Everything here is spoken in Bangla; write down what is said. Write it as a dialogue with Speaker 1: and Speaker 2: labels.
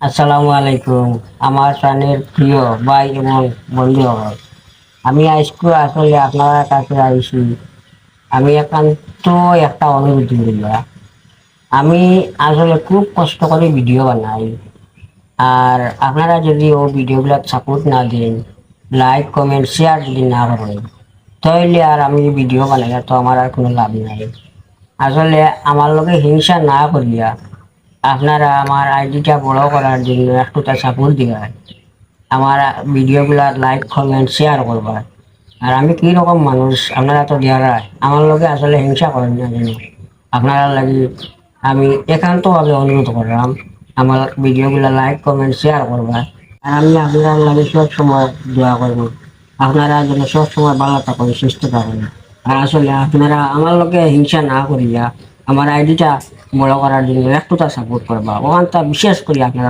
Speaker 1: আসসালামু আলাইকুম। আমার প্রাণের প্রিয় ভাই এবং বন্ধুগণ, আমি আজকে আসলে আপনার কাছে আইছি। আমি একান্ত একটা অনুরোধ করিয়া, আমি আসলে খুব কষ্ট করে ভিডিও বানাই। আর আপনারা যদি ও ভিডিওগুলো সাপোর্ট না দেন, লাইক কমেন্ট শেয়ার যদি না করেন, তাহলে আর আমি ভিডিও বানাই তো আমার আর কোনো লাভ নাই। আসলে আমার লগে হিংসা না করিয়া আপনারা আমার আইডিটা বড় করার জন্য একটুটা সাপোর্ট দিবা, আমার ভিডিওগুলা লাইক কমেন্ট শেয়ার করবা। আর আমি কি রকম মানুষ আপনারা তো দেখারা আমার লগে আসলে হিংসা করেন না জানি। আপনারা লাগি আমি একান্তভাবে অনুরোধ করলাম, আমার ভিডিওগুলা লাইক কমেন্ট শেয়ার করবা। আর আমি আপনারা লাগে সব সময় দোয়া করবো, আপনারা যেন সব সময় ভালো থাকেন, সুস্থ থাকেন। আর আসলে আপনারা আমার লগে হিংসা না করিয়া আমার আইডিটা বড় করার জন্য একটুটা সাপোর্ট করবা, ওখানটা বিশেষ করে আপনারা